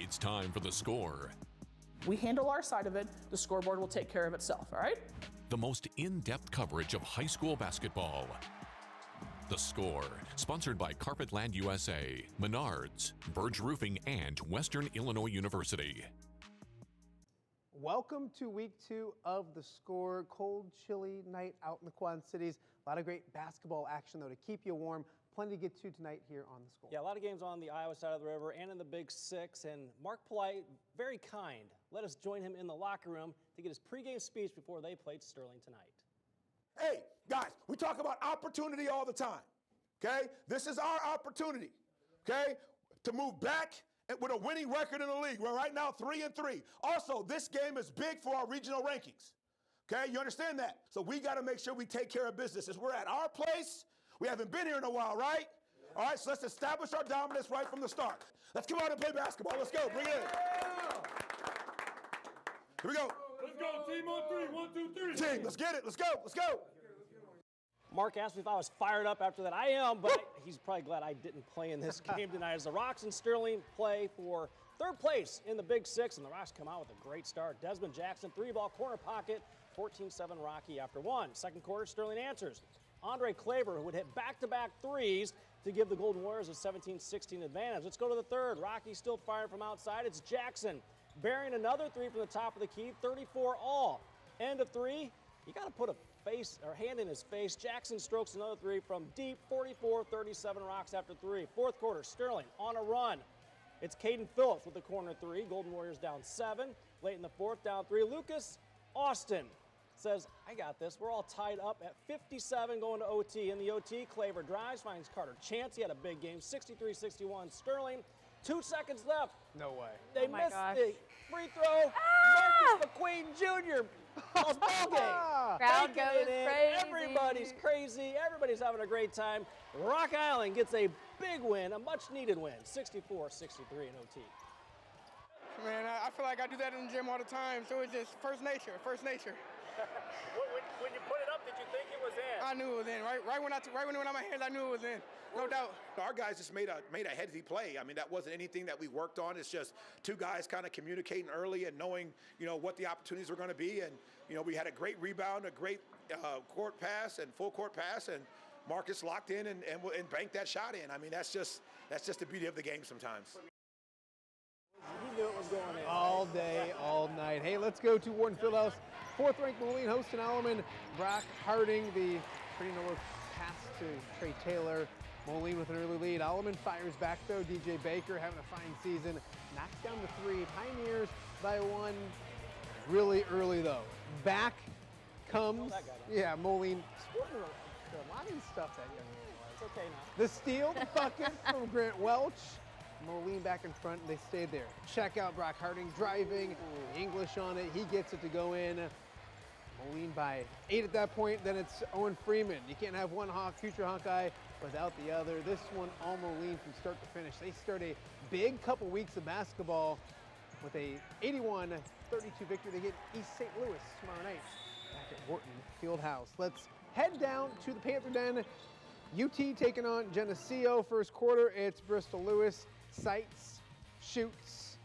It's time for the score. We handle our side of it, the scoreboard will take care of itself, all right? The most in-depth coverage of high school basketball. The Score, sponsored by Carpetland USA, Menards, Burge Roofing, and Western Illinois University. Welcome to week 2 of The Score. Cold, chilly night out in the Quad Cities. A lot of great basketball action, though, to keep you warm. Plenty to get to tonight here on The Score. Yeah, a lot of games on the Iowa side of the river and in the Big Six. And Mark Polite, very kind, let us join him in the locker room to get his pregame speech before they played Sterling tonight. Hey, guys, we talk about opportunity all the time, okay? This is our opportunity, okay, to move back with a winning record in the league. We're right now 3-3. Also, this game is big for our regional rankings, okay? You understand that? So we got to make sure we take care of business. As we're at our place, we haven't been here in a while, right? All right, so let's establish our dominance right from the start. Let's come out and play basketball. Let's go. Bring it in. Here we go. Let's go, team on 3. 1, 2, 3. Team, let's get it. Let's go. Let's go. Mark asked me if I was fired up after that. I am, but he's probably glad I didn't play in this game tonight as the Rocks and Sterling play for third place in the Big Six, and the Rocks come out with a great start. Desmond Jackson, 3-ball corner pocket, 14-7 Rocky after one. Second quarter, Sterling answers. Andre Claver, who would hit back-to-back threes to give the Golden Warriors a 17-16 advantage. Let's go to the third. Rocky still firing from outside. It's Jackson burying another three from the top of the key, 34 all. End of three. You got to put a face or hand in his face. Jackson strokes another three from deep, 44-37 Rocks after three. Fourth quarter, Sterling on a run. It's Caden Phillips with the corner three. Golden Warriors down 7. Late in the fourth, down 3. Lucas Austin says, I got this. We're all tied up at 57 going to OT. In the OT, Claver drives, finds Carter Chance. He had a big game, 63-61 Sterling. 2 seconds left. No way. They missed the free throw. Marcus McQueen Jr. calls ball game. Crowd goes in. crazy. Everybody's crazy. Everybody's having a great time. Rock Island gets a big win, a much-needed win, 64-63 in OT. Man, I feel like I do that in the gym all the time, so it's just first nature, first nature. When you put it up, did you think it was in? I knew it was in. Right when it went on my hands, I knew it was in. No doubt. Our guys just made a heady play. I mean, that wasn't anything that we worked on. It's just two guys kind of communicating early and knowing, what the opportunities were going to be. And, we had a great rebound, a great court pass and full court pass, and Marcus locked in and banked that shot in. I mean, that's just the beauty of the game sometimes. He knew it was going in. All day, all night. Hey, let's go to Wharton Fieldhouse. 4th-ranked Moline hosting Alleman. Brock Harding, the pretty north pass to Trey Taylor. Moline with an early lead. Alleman fires back, though. DJ Baker having a fine season. Knocks down the 3. Pioneers by 1 really early, though. Back comes, Moline. Sporting a lot of stuff that young man was. It's okay now. The steal, the bucket from Grant Welch. Moline back in front, and they stayed there. Check out Brock Harding driving. English on it. He gets it to go in. Moline by 8 at that point. Then it's Owen Freeman. You can't have one future Hawkeye without the other. This one all Moline from start to finish. They start a big couple weeks of basketball with a 81-32 victory. They get East St. Louis tomorrow night back at Wharton Fieldhouse. Let's head down to the Panther Den. UT taking on Geneseo. First quarter, it's Bristol Lewis. Sights, shoots,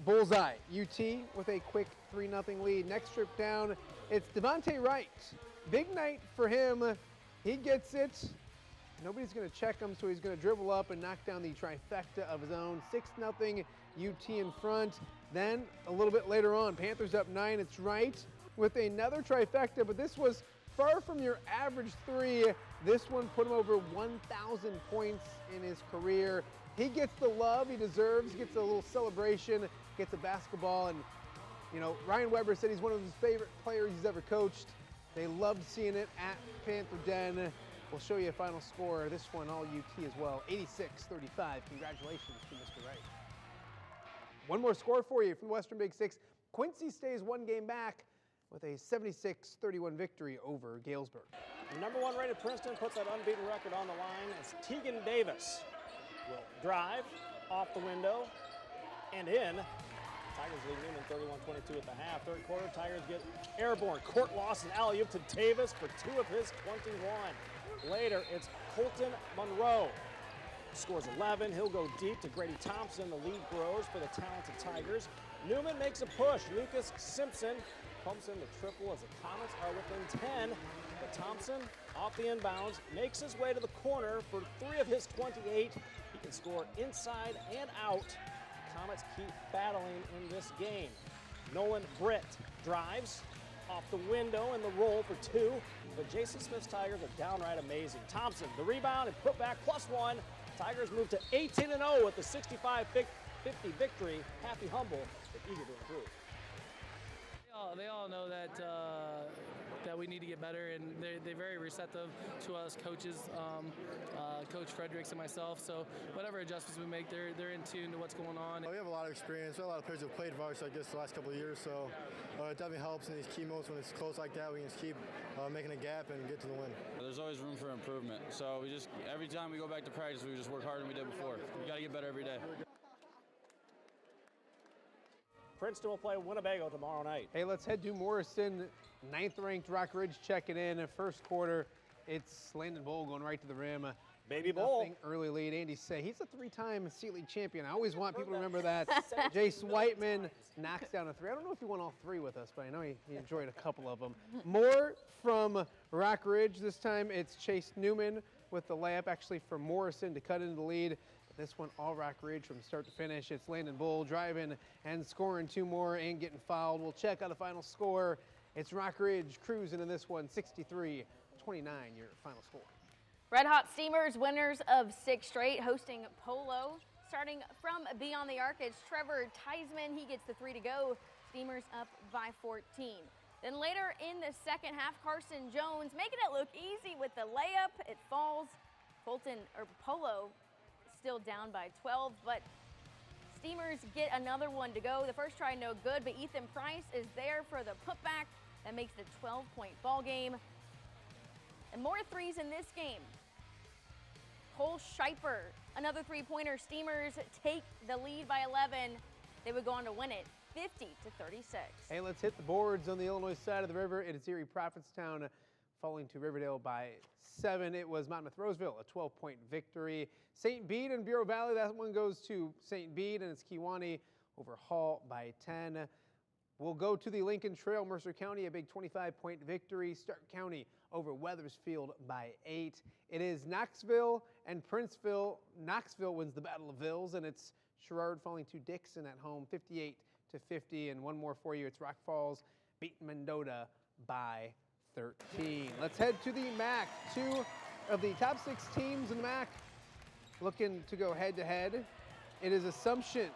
bullseye. UT with a quick 3-0 lead. Next trip down, it's Devontae Wright. Big night for him. He gets it. Nobody's going to check him, so he's going to dribble up and knock down the trifecta of his own. 6-0 UT in front. Then a little bit later on, Panthers up 9. It's Wright with another trifecta, but this was far from your average 3. This one put him over 1,000 points in his career. He gets the love he deserves, he gets a little celebration, gets a basketball, and Ryan Weber said he's one of his favorite players he's ever coached. They loved seeing it at Panther Den. We'll show you a final score. This one all UT as well, 86-35. Congratulations to Mr. Wright. One more score for you from the Western Big Six. Quincy stays 1 game back with a 76-31 victory over Galesburg. The number 1 rated Princeton puts that unbeaten record on the line. It's Tegan Davis. Will drive off the window and in. Tigers lead Newman 31-22 at the half. Third quarter, Tigers get airborne. Court loss and alley-oop to Davis for 2 of his 21. Later, it's Colton Monroe. scores 11. He'll go deep to Grady Thompson. The lead grows for the talented Tigers. Newman makes a push. Lucas Simpson pumps in the triple as the Comets are within 10. But Thompson, off the inbounds, makes his way to the corner for 3 of his 28. He can score inside and out. The Comets keep battling in this game. Nolan Britt drives off the window and the roll for 2. But Jason Smith's Tigers are downright amazing. Thompson, the rebound and put back +1. Tigers move to 18-0 with the 65-50 victory. Happy, humble, but eager to improve. They all know that that we need to get better, and they're very receptive to us coaches, Coach Fredericks and myself. So whatever adjustments we make, they're in tune to what's going on. We have a lot of experience. We have a lot of players who have played varsity, I guess, the last couple of years. So it definitely helps in these key moments when it's close like that. We can just keep making a gap and get to the win. There's always room for improvement. So we just every time we go back to practice, we just work harder than we did before. We got to get better every day. Princeton will play Winnebago tomorrow night. Hey, let's head to Morrison. 9th-ranked Rock Ridge checking in. First quarter, it's Landon Bowl going right to the rim. Baby Bowl. Early lead. Andy say he's a 3-time Seat League champion. I always want people to remember that. Jace Whiteman knocks down a 3. I don't know if he won all 3 with us, but I know he enjoyed a couple of them. More from Rock Ridge. This time it's Chase Newman with the layup, actually from Morrison to cut into the lead. This one all Rock Ridge from start to finish. It's Landon Bull driving and scoring 2 more and getting fouled. We'll check out the final score. It's Rock Ridge cruising in this one, 63-29, your final score. Red Hot Steamers, winners of 6 straight, hosting Polo. Starting from beyond the arc, it's Trevor Theismann. He gets the 3 to go. Steamers up by 14. Then later in the second half, Carson Jones making it look easy with the layup. It falls. Polo still down by 12, but Steamers get another one to go. The first try no good, but Ethan Price is there for the putback. That makes the 12-point ball game. And more 3s in this game. Cole Scheiper, another 3-pointer. Steamers take the lead by 11. They would go on to win it 50-36. Hey, let's hit the boards on the Illinois side of the river. It is Erie Prophetstown falling to Riverdale by 7. It was Monmouth-Roseville, a 12-point victory. St. Bede and Bureau Valley, that one goes to St. Bede, and it's Kewanee over Hall by 10. We'll go to the Lincoln Trail, Mercer County, a big 25-point victory. Stark County over Weathersfield by 8. It is Knoxville and Princeville. Knoxville wins the Battle of Vills, and it's Sherrard falling to Dixon at home, 58-50. And one more for you, it's Rock Falls beating Mendota by 13. Let's head to the MAC. 2 of the top 6 teams in the MAC looking to go head-to-head. It is Assumptions.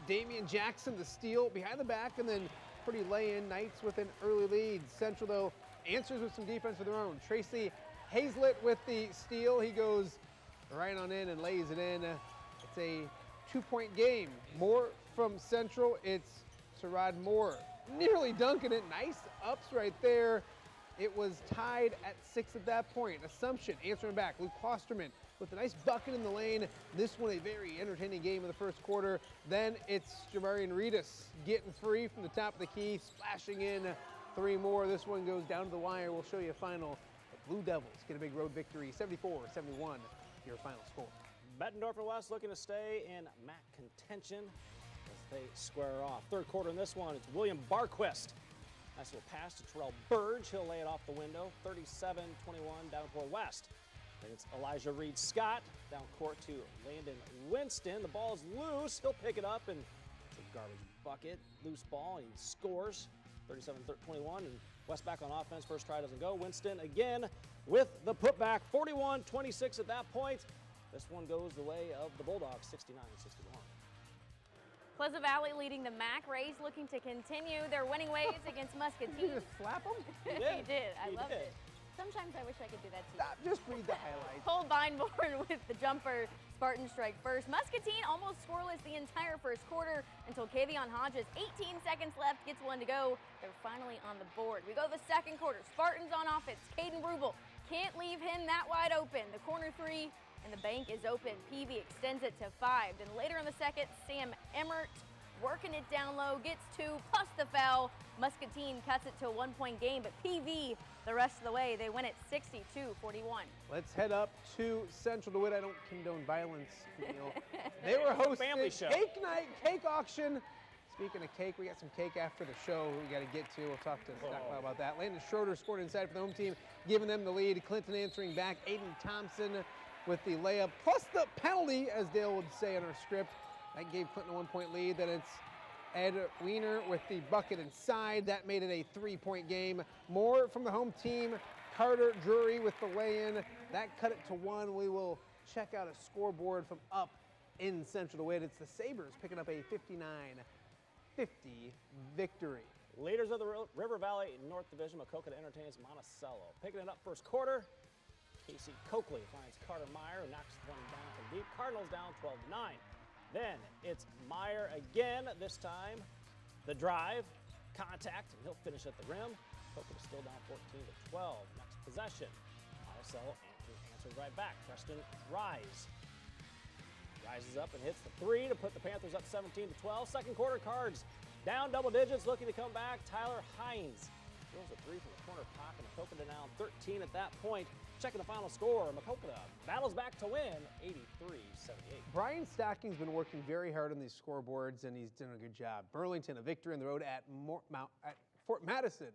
Damian Jackson, the steal behind the back, and then pretty lay-in. Knights with an early lead. Central, though, answers with some defense of their own. Tracy Hazlett with the steal. He goes right on in and lays it in. It's a 2-point game. More from Central. It's Sherrod Moore nearly dunking it. Nice ups right there. It was tied at 6 at that point. Assumption answering back. Luke Klosterman with a nice bucket in the lane. This one a very entertaining game in the first quarter. Then it's Jamarian Reedus getting free from the top of the key, splashing in 3 more. This one goes down to the wire. We'll show you a final. The Blue Devils get a big road victory, 74-71, your final score. Bettendorf and West looking to stay in MAC contention as they square off. Third quarter in this one, it's William Barquist. Nice little pass to Terrell Burge. He'll lay it off the window. 37-21 Davenport West. Then it's Elijah Reed Scott down court to Landon Winston. The ball's loose. He'll pick it up and it's a garbage bucket. Loose ball. He scores. 37-21 and West back on offense. First try doesn't go. Winston again with the putback. 41-26 at that point. This one goes the way of the Bulldogs. 69-61. Pleasant Valley leading the MAC. Rays looking to continue their winning ways against Muscatine. Did you just slap him? He did. I loved it. Sometimes I wish I could do that too. Stop, just read the highlights. Cole Beinborn with the jumper. Spartan strike first. Muscatine almost scoreless the entire first quarter until Kavion Hodges, 18 seconds left, gets one to go. They're finally on the board. We go the second quarter. Spartans on offense. Caden Rubel can't leave him that wide open. The corner 3 and the bank is open. Peavy extends it to 5. Then later in the second, Sam Emmert working it down low, gets 2 plus the foul. Muscatine cuts it to a 1-point game, but PV the rest of the way. They win it 62-41. Let's head up to Central DeWitt. I don't condone violence. They were hosting family show. Cake Night, cake auction. Speaking of cake, we got some cake after the show we got to get to. We'll talk to Stockwell about that. Landon Schroeder scored inside for the home team, giving them the lead. Clinton answering back. Aiden Thompson with the layup, plus the penalty, as Dale would say in our script. That gave Clinton a 1-point lead. Then it's Ed Weiner with the bucket inside. That made it a 3-point game. More from the home team. Carter Drury with the lay-in. That cut it to 1. We will check out a scoreboard from up in Central DeWitt. It's the Sabres picking up a 59-50 victory. Leaders of the River Valley North Division, Maquoketa entertains Monticello. Picking it up first quarter, Casey Coakley finds Carter Meyer, who knocks one down from deep. Cardinals down 12-9. Then it's Meyer again, this time the drive, contact, and he'll finish at the rim. Coakley still down 14-12. Next possession, Monticello answers right back. Preston Rise rises up and hits the 3 to put the Panthers up 17-12. Second quarter, Cards down double digits, looking to come back. Tyler Hines throws a 3 from the corner pocket. Maquoketa down 13 at that point. Checking the final score, Maquoketa battles back to win 83-78. Brian Stocking's been working very hard on these scoreboards, and he's done a good job. Burlington, a victory on the road at Fort Madison.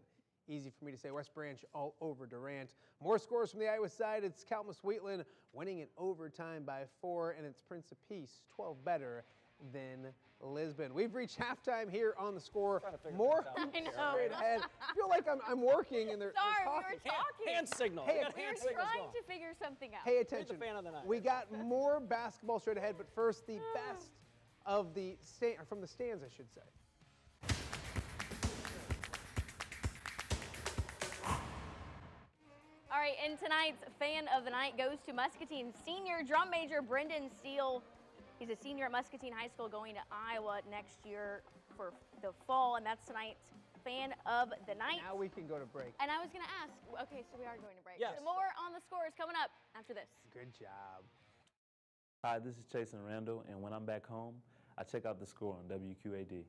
Easy for me to say. West Branch all over Durant. More scores from the Iowa side. It's Kalmus Wheatland winning in overtime by 4, and it's Prince of Peace 12 better than Lisbon. We've reached halftime here on The Score. More straight ahead. I feel like I'm working and they're talking. We were talking. Hand signal. Hey, we were trying to figure something out. Pay attention. the fan of the night. We got more basketball straight ahead, but first the best of the from the stands, I should say. All right, and tonight's fan of the night goes to Muscatine senior drum major Brendan Steele. He's a senior at Muscatine High School going to Iowa next year for the fall, and that's tonight's fan of the night. Now we can go to break. And I was going to ask, okay, so we are going to break. Yes. So more on The Score is coming up after this. Good job. Hi, this is Chasen Randall, and when I'm back home, I check out The Score on WQAD.